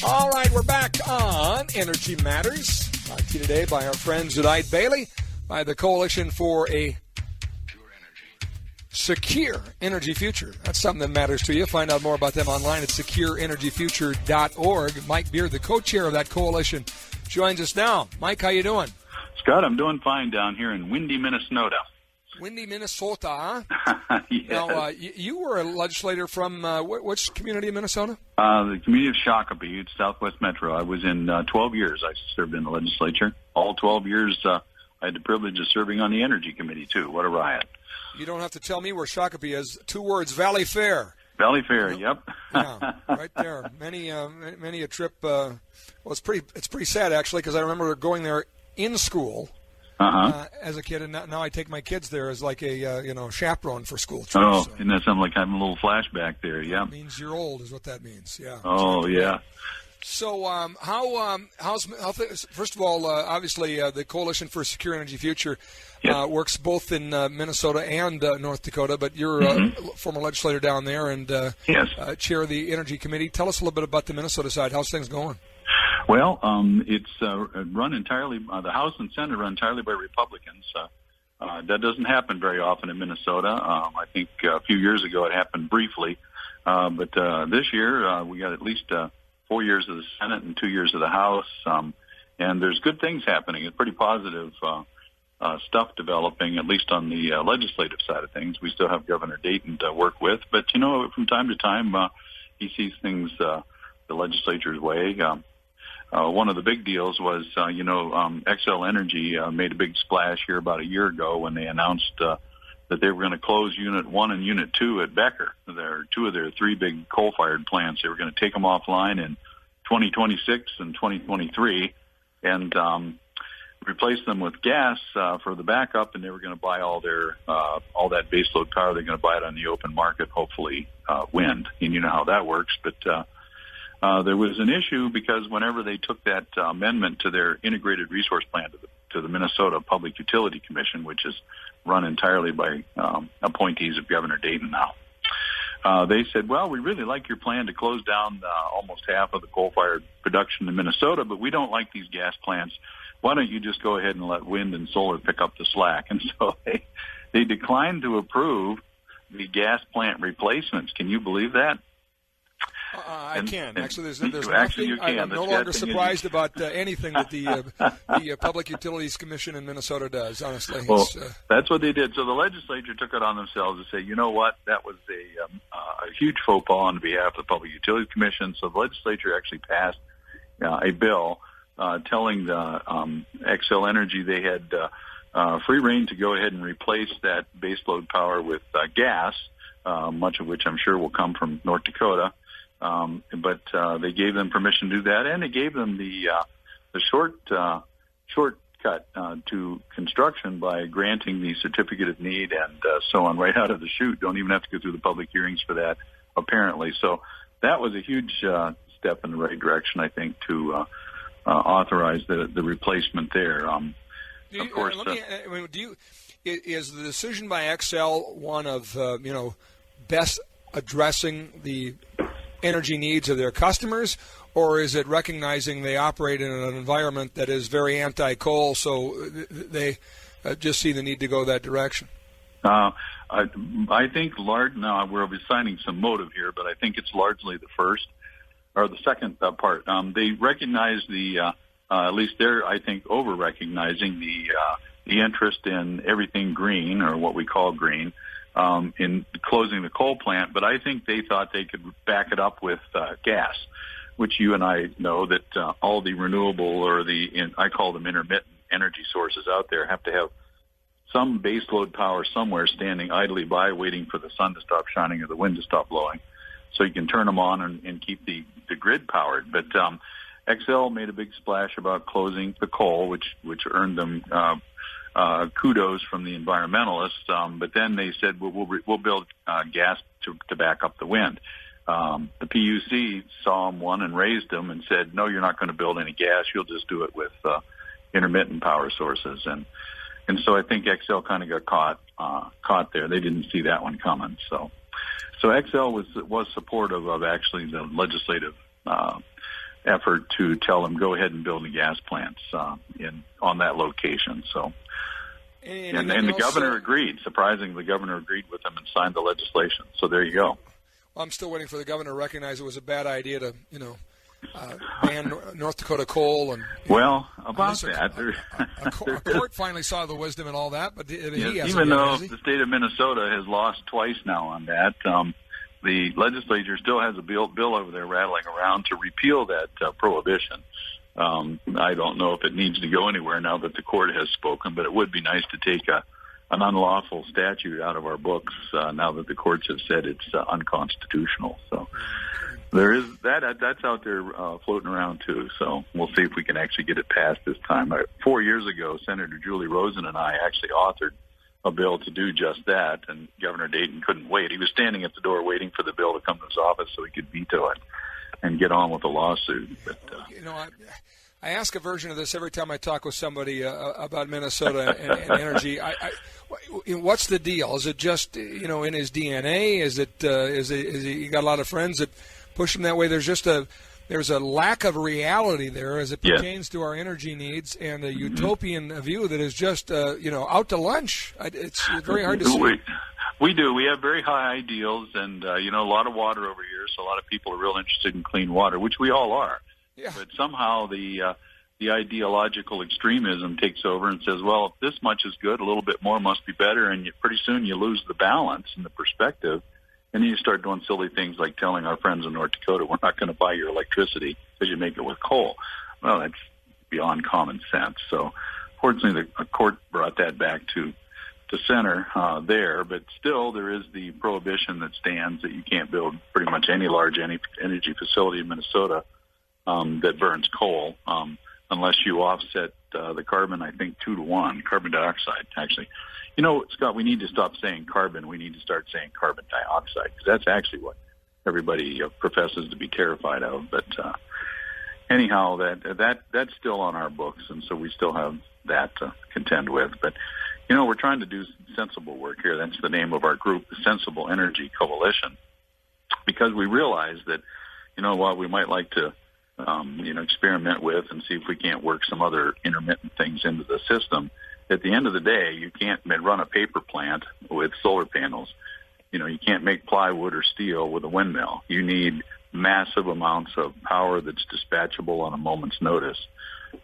All right, we're back on Energy Matters. Brought to you today by our friends at Ide Bailey, by the Coalition for a Secure Energy Future. That's something that matters to you. Find out more about them online at secureenergyfuture.org. Mike Beard, the co-chair of that coalition, joins us now. Mike, how you doing? Scott, I'm doing fine down here in windy Minnesota. Windy Minnesota, huh? Yes. Now, you were a legislator from which community in Minnesota? The community of Shakopee, it's Southwest Metro. I was in 12 years. I served in the legislature. All 12 years, I had the privilege of serving on the Energy Committee, too. What a riot. You don't have to tell me where Shakopee is. 2 words, Valley Fair. Valley Fair, yep. Yeah, right there. Many a trip. Well, it's pretty sad, actually, because I remember going there in school. As a kid, and now I take my kids there as like a chaperone for school trips. Oh, and that sounds like having a little flashback there. Yeah, it means you're old, is what that means. Yeah. Oh, yeah. So, how's first of all, obviously, the Coalition for a Secure Energy Future works both in Minnesota and North Dakota. But you're a former legislator down there and chair of the Energy Committee. Tell us a little bit about the Minnesota side. How's things going? Well, it's run entirely, the House and Senate run entirely by Republicans. That doesn't happen very often in Minnesota. I think a few years ago it happened briefly. But this year we got at least 4 years of the Senate and 2 years of the House. And there's good things happening. It's pretty positive stuff developing, at least on the legislative side of things. We still have Governor Dayton to work with. But, from time to time he sees things the legislature's way. One of the big deals was, Xcel Energy made a big splash here about a year ago when they announced that they were going to close Unit 1 and Unit 2 at Becker. They're 2 of their 3 big coal-fired plants. They were going to take them offline in 2026 and 2023 and replace them with gas for the backup, and they were going to buy all that baseload power. They're going to buy it on the open market, hopefully wind. And you know how that works, but there was an issue because whenever they took that amendment to their integrated resource plan to the Minnesota Public Utility Commission, which is run entirely by appointees of Governor Dayton now, they said, well, we really like your plan to close down almost half of the coal-fired production in Minnesota, but we don't like these gas plants. Why don't you just go ahead and let wind and solar pick up the slack? And so they declined to approve the gas plant replacements. Can you believe that? I can. Actually, there's nothing. I'm no longer surprised about anything that the Public Utilities Commission in Minnesota does, honestly. Well, that's what they did. So the legislature took it on themselves to say, you know what, that was a huge faux pas on behalf of the Public Utilities Commission. So the legislature actually passed a bill telling the Xcel Energy they had free rein to go ahead and replace that baseload power with gas, much of which I'm sure will come from North Dakota. But they gave them permission to do that, and they gave them the shortcut to construction by granting the certificate of need and so on right out of the chute. Don't even have to go through the public hearings for that, apparently. So that was a huge step in the right direction, I think, to authorize the replacement there. Of course, is the decision by Xcel one of best addressing the energy needs of their customers, or is it recognizing they operate in an environment that is very anti-coal, so they just see the need to go that direction? I think now we're assigning some motive here, but I think it's largely the first or the second part. They recognize at least they're, I think, over-recognizing the interest in everything green, or what we call green, in closing the coal plant, but I think they thought they could back it up with gas, which you and I know that all the renewable or I call them intermittent energy sources out there have to have some baseload power somewhere standing idly by waiting for the sun to stop shining or the wind to stop blowing so you can turn them on and keep the grid powered. But Xcel made a big splash about closing the coal, which earned them kudos from the environmentalists, but then they said, we'll build gas to back up the wind. The PUC saw them one and raised them and said, no, you're not going to build any gas. You'll just do it with intermittent power sources. And so I think Xcel kind of got caught there. They didn't see that one coming. So Xcel was supportive of actually the legislative effort to tell them go ahead and build the gas plants on that location. So, and the governor agreed. Surprisingly, the governor agreed with them and signed the legislation. So there you go. Well, I'm still waiting for the governor to recognize it was a bad idea to, ban North Dakota coal. And well, about that, a court finally saw the wisdom and all that, but he hasn't. Even though the state of Minnesota has lost twice now on that, the legislature still has a bill over there rattling around to repeal that prohibition. I don't know if it needs to go anywhere now that the court has spoken, but it would be nice to take an unlawful statute out of our books now that the courts have said it's unconstitutional. So there is that's out there floating around too. So we'll see if we can actually get it passed this time. 4 years ago, Senator Julie Rosen and I actually authored a bill to do just that, and Governor Dayton couldn't wait. He was standing at the door waiting for the bill to come to his office so he could veto it and get on with the lawsuit. But I ask a version of this every time I talk with somebody about Minnesota and energy. What's the deal? Is it just in his DNA? Is he got a lot of friends that push him that way? There's a lack of reality there as it pertains to our energy needs, and a utopian view that is just out to lunch. It's very hard to see. We do. We have very high ideals, and a lot of water over here, so a lot of people are real interested in clean water, which we all are. Yeah. But somehow the ideological extremism takes over and says, well, if this much is good, a little bit more must be better, and pretty soon you lose the balance and the perspective. And then you start doing silly things like telling our friends in North Dakota, we're not going to buy your electricity because you make it with coal. Well, that's beyond common sense. So, fortunately, the court brought that back to center there. But still, there is the prohibition that stands that you can't build pretty much any large energy facility in Minnesota that burns coal unless you offset the carbon, I think, 2 to 1, carbon dioxide, actually. Scott, we need to stop saying carbon. We need to start saying carbon dioxide, because that's actually what everybody professes to be terrified of. But anyhow, that's still on our books, and so we still have that to contend with. But, we're trying to do sensible work here. That's the name of our group, the Sensible Energy Coalition, because we realize that, while we might like to, experiment with and see if we can't work some other intermittent things into the system, at the end of the day, you can't run a paper plant with solar panels. You can't make plywood or steel with a windmill. You need massive amounts of power that's dispatchable on a moment's notice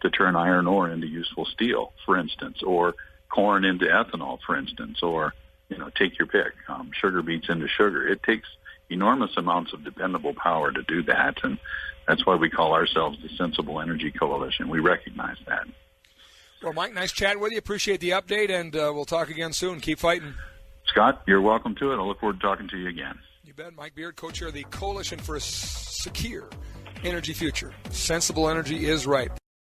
to turn iron ore into useful steel, for instance, or corn into ethanol, for instance, or, take your pick, sugar beets into sugar. It takes enormous amounts of dependable power to do that, and that's why we call ourselves the Sensible Energy Coalition. We recognize that. Well, Mike, nice chatting with you. Appreciate the update, and we'll talk again soon. Keep fighting. Scott, you're welcome to it. I look forward to talking to you again. You bet. Mike Beard, co-chair of the Coalition for a Secure Energy Future. Sensible energy is right.